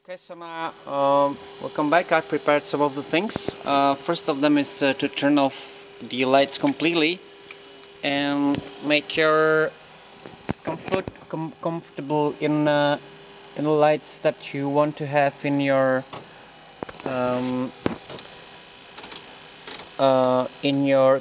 Okay, so now welcome back. I prepared some of the things. First of them is to turn off the lights completely and make your comfortable in the lights that you want to have in your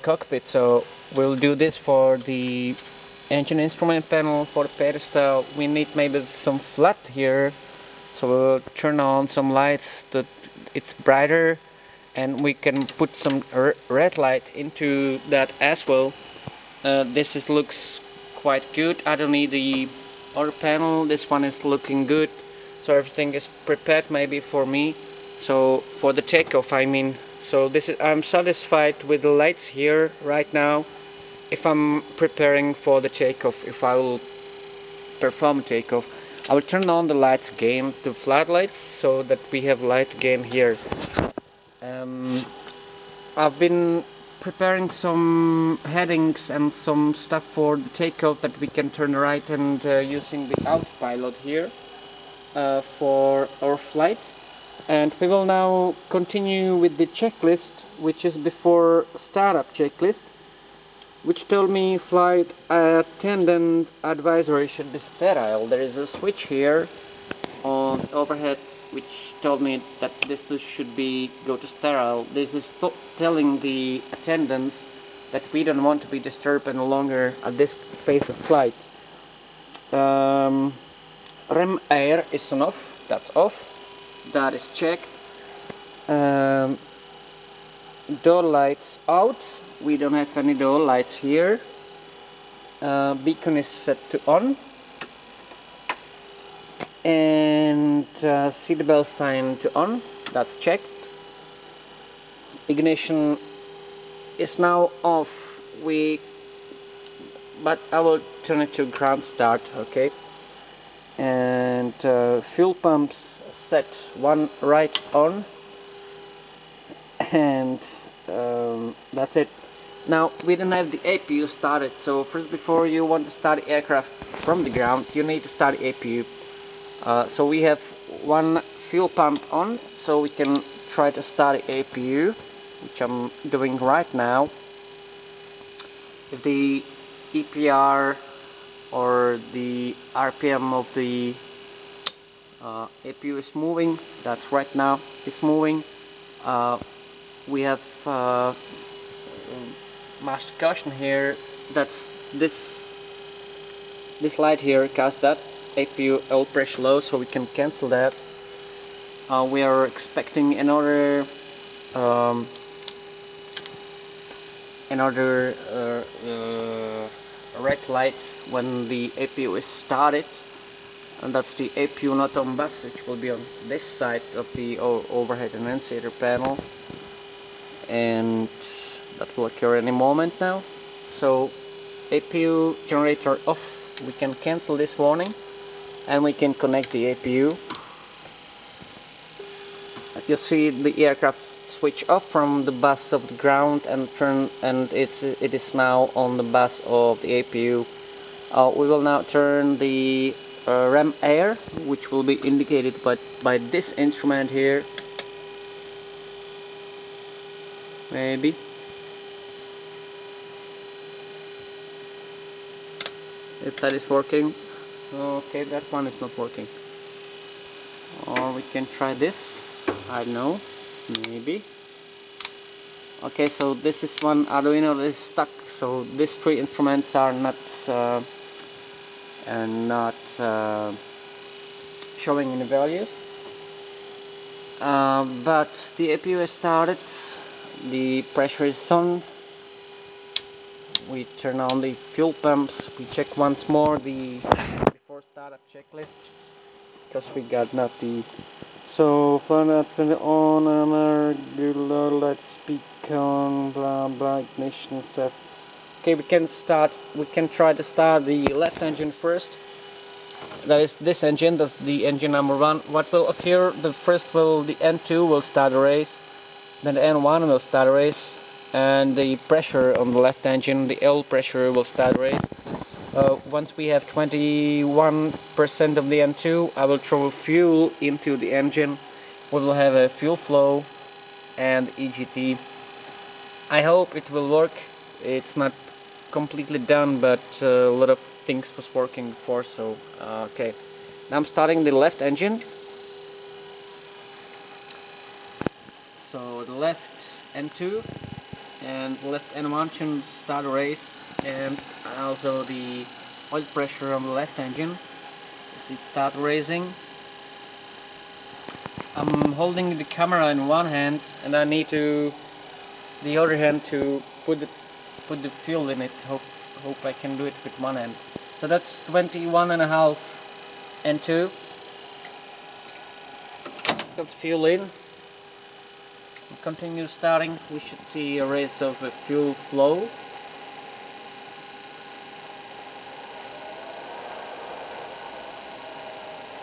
cockpit. So we'll do this for the engine instrument panel. For the pedestal we need maybe some flat here, so we'll turn on some lights that it's brighter, and we can put some red light into that as well. This looks quite good. I don't need the other panel. This one is looking good, so everything is prepared maybe for me. So for the takeoff, I mean. So I'm satisfied with the lights here right now. If I'm preparing for the takeoff, if I will perform takeoff, I will turn on the lights again to floodlights so that we have light again here. I've been preparing some headings and some stuff for the takeoff that we can turn right, and using the autopilot here for our flight. And we will now continue with the checklist, which is before startup checklist, which told me flight attendant advisory should be sterile. There is a switch here on overhead which told me that this should be go to sterile. This is telling the attendants that we don't want to be disturbed any longer at this phase of flight. Rem air is on off, that's off. That is checked. Door lights out. We don't have any door lights here. Beacon is set to on. And seatbelt sign to on. That's checked. Ignition is now off. But I will turn it to ground start. Okay. And fuel pumps set one right on, and that's it. Now we don't have the APU started, so first, before you want to start the aircraft from the ground, you need to start the APU. So we have one fuel pump on, so we can try to start the APU, which I'm doing right now. If the EPR or the RPM of the APU is moving, that's right now it's moving. We have master caution here. That's this light here caused that APU oil pressure low, so we can cancel that. We are expecting another red light when the APU is started, and that's the APU not on bus, which will be on this side of the overhead annunciator panel, and that will occur any moment now. So APU generator off. We can cancel this warning and we can connect the APU. You see the aircraft switch off from the bus of the ground and it is now on the bus of the APU. We will now turn the rem air, which will be indicated by this instrument here. Maybe. If that is working. Okay, that one is not working. Or we can try this. I don't know. Maybe. Okay, so this is one Arduino that is stuck. So these three instruments are not showing any values. But the APU is started. The pressure is on. We turn on the fuel pumps. We check once more the before startup checklist, because we got not the. So fun up on regular, let's speak on blah blah, ignition set. Okay, we can try to start the left engine first. That is this engine, that's the engine number 1. What will occur? The N2 will start a race, then the N1 will start a race, and the pressure on the left engine, the oil pressure, will start a race. Once we have 21% of the N2, I will throw fuel into the engine. We will have a fuel flow and EGT. I hope it will work. It's not completely done, but a lot of things was working before, so okay. Now I'm starting the left engine. So the left N2 and left N1 should start a race, and also the oil pressure on the left engine. As it start racing, I'm holding the camera in one hand, and I need to the other hand to put the fuel in it. Hope I can do it with one hand. So that's 21.5 N2. Got fuel in. Continue starting. We should see a race of a fuel flow.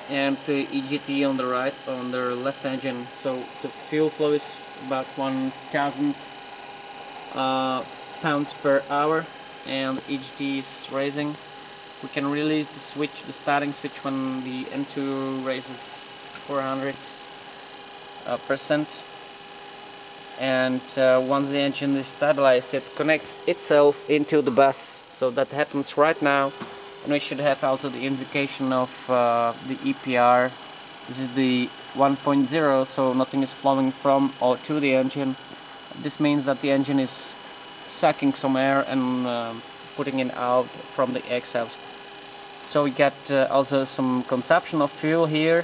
And the EGT on the right, on the left engine. So the fuel flow is about 1,000 pounds per hour, and EGT is raising. We can release the switch, the starting switch, when the N2 raises 400%. And once the engine is stabilized, it connects itself into the bus. So that happens right now, and we should have also the indication of the EPR. This is the 1.0, so nothing is flowing from or to the engine. This means that the engine is sucking some air and putting it out from the exhaust. So we get also some consumption of fuel here.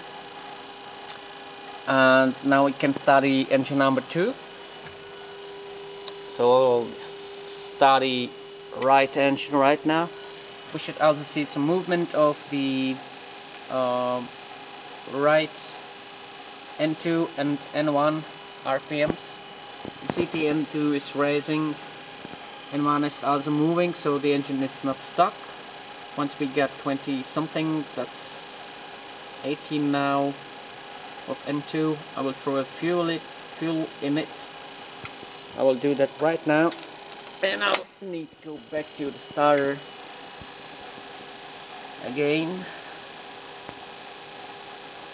And now we can start the engine number 2. So start the right engine right now. We should also see some movement of the right N2 and N1 RPMs. You see the N2 is raising, N1 is also moving, so the engine is not stuck. Once we get 20 something, that's 18 now of N2, I will throw a fuel in it. I will do that right now, and I'll need to go back to the starter again,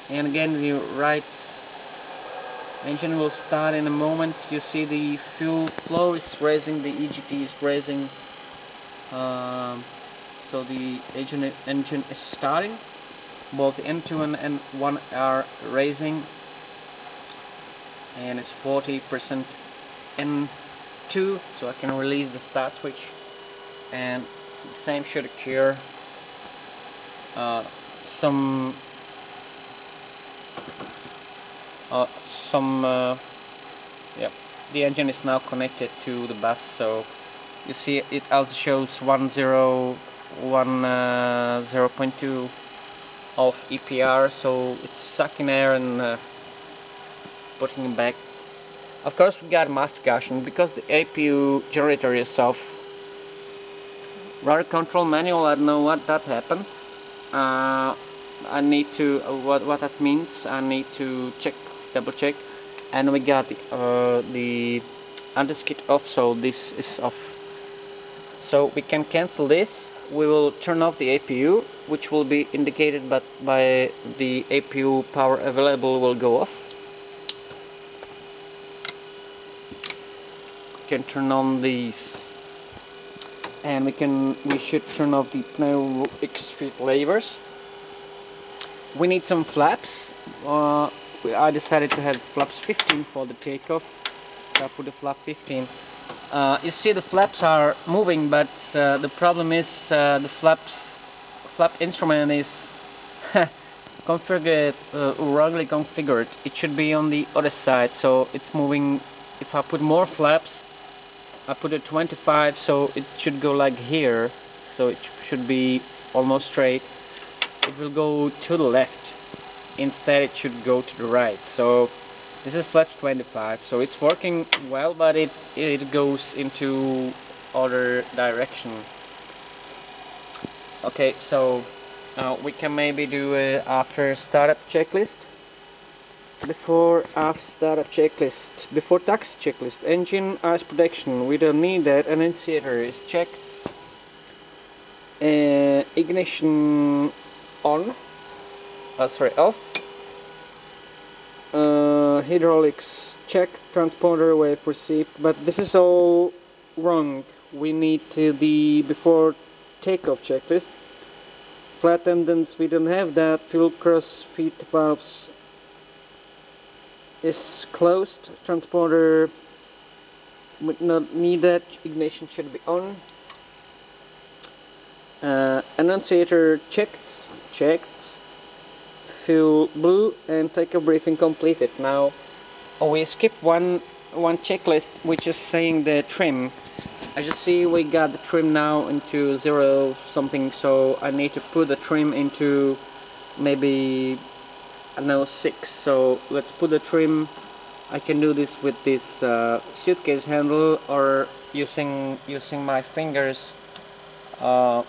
and again the right engine will start in a moment. You see the fuel flow is raising, the EGT is raising, so the engine is starting. Both the N2 and N1 are raising, and it's 40% N2, so I can release the start switch, and the same should occur. Yeah, the engine is now connected to the bus, so you see it also shows 0.2 of EPR, so it's sucking air and putting it back. Of course we got master caution because the APU generator is off. Rudder control manual, I don't know what that happened. I need to what that means. I need to double check, and we got the anti-skid off, so this is off. So we can cancel this. We will turn off the APU, which will be indicated by the APU power available will go off. We can turn on these, and we should turn off the pneumatic feet levers. We need some flaps. I decided to have flaps 15 for the takeoff, so I put a flap 15. You see the flaps are moving, but the problem is the flap instrument is wrongly configured. It should be on the other side, so it's moving. If I put more flaps, I put a 25, so it should go like here, so it should be almost straight. It will go to the left. Instead it should go to the right. So this is flaps 25, so it's working well, but it goes into other direction. Okay, so we can maybe do a after startup checklist. Before taxi checklist. Engine ice protection, we don't need that. An initiator is checked. ignition on, off. Hydraulics check, transponder wave received, but this is all wrong. We need the before takeoff checklist. Flat endings, we don't have that. Fuel cross feed valves is closed. Transponder would not need that. Ignition should be on. Annunciator checked. Fuel blue, and takeoff briefing completed. Now we skip one checklist, which is saying the trim. I just see we got the trim now into 0 something, so I need to put the trim into maybe, I don't know, 6. So let's put the trim. I can do this with this suitcase handle, or using my fingers on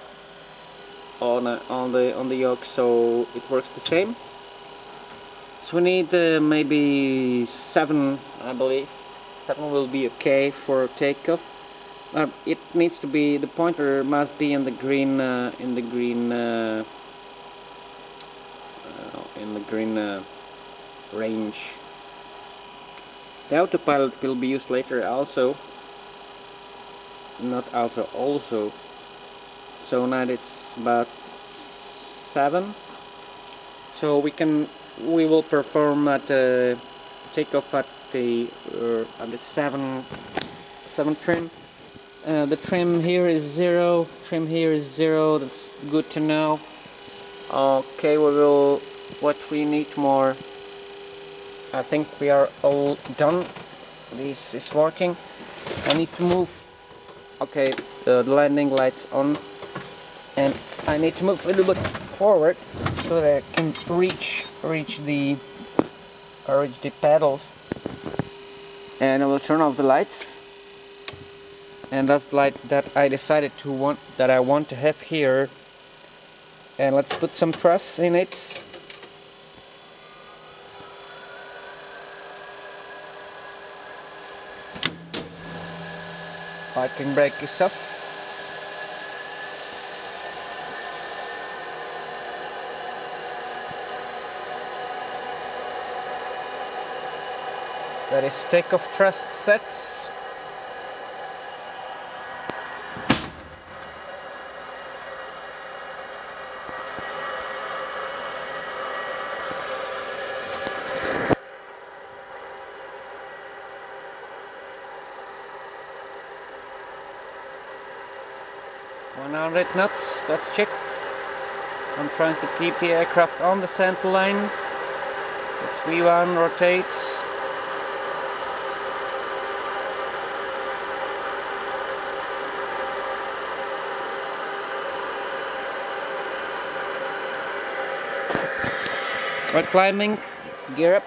the yoke, so it works the same. So we need maybe 7, I believe. 7 will be okay for takeoff. It needs to be, the pointer must be in the green range. The autopilot will be used later also. Not also. So now it's about 7. So we will perform at takeoff at the 7 trim. The trim here is 0. Trim here is 0. That's good to know. Okay, what we need more. I think we are all done. This is working. I need to move. Okay, the landing lights on, and I need to move a little bit forward so that I can reach the pedals. And I will turn off the lights. And that's the light that I decided that I want to have here. And let's put some truss in it. Parking brake is off. That is takeoff truss set. Nuts, that's checked. I'm trying to keep the aircraft on the center line. It's V1, rotates. We're climbing, gear up.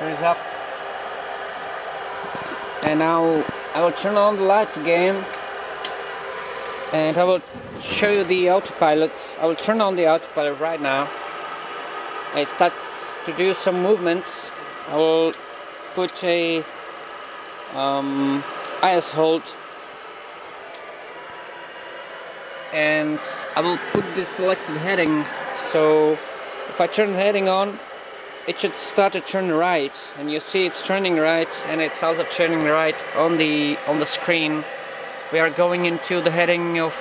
Is up, and now I will turn on the lights again, and I will show you the autopilot. I will turn on the autopilot right now. It starts to do some movements. I will put a IS hold, and I will put the selected heading. So if I turn the heading on, it should start to turn right, and you see it's turning right, and it's also turning right on the screen. We are going into the heading of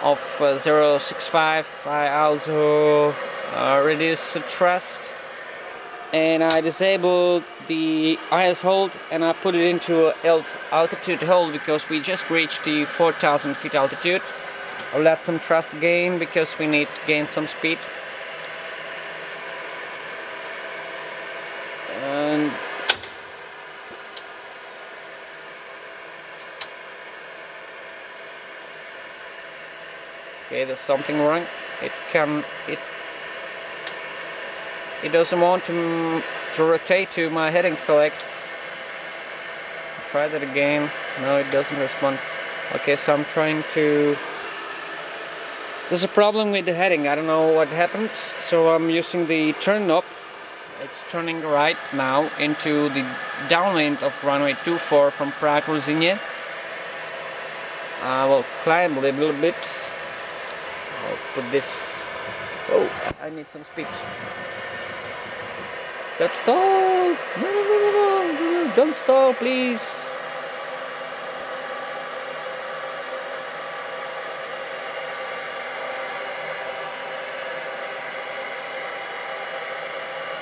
065. I also reduce the thrust, and I disabled the IS hold, and I put it into altitude hold because we just reached the 4,000 feet altitude. I'll let some thrust gain because we need to gain some speed. And okay, there's something wrong. It doesn't want to rotate to my heading select. Try that again. No, it doesn't respond. Okay, so I'm trying to... There's a problem with the heading, I don't know what happened, so I'm using the turn knob. It's turning right now into the downwind of runway 24 from Prague, Rosinje. I will climb a little bit. I'll put this... Oh, I need some speed. Let's stall! No, don't stall, please!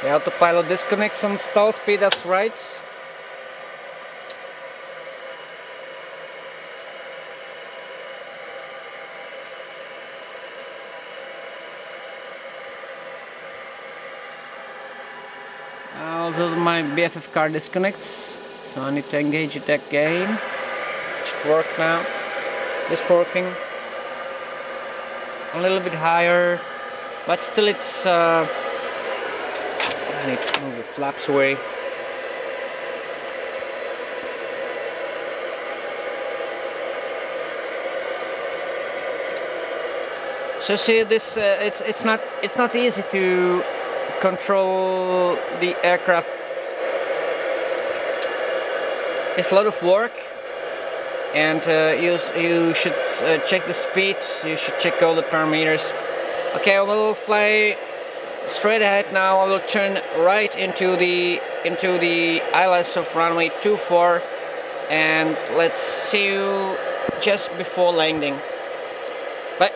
The autopilot disconnects some stall speed, that's right. Also my BFF car disconnects, so I need to engage it again. It should work now. It's working. A little bit higher, but still it's... I need to move the flaps away. So see this, it's not easy to control the aircraft. It's a lot of work, and you should check the speed. You should check all the parameters. Okay, I will fly straight ahead now. I will turn right into the ILS of runway 24, and let's see you just before landing. Bye.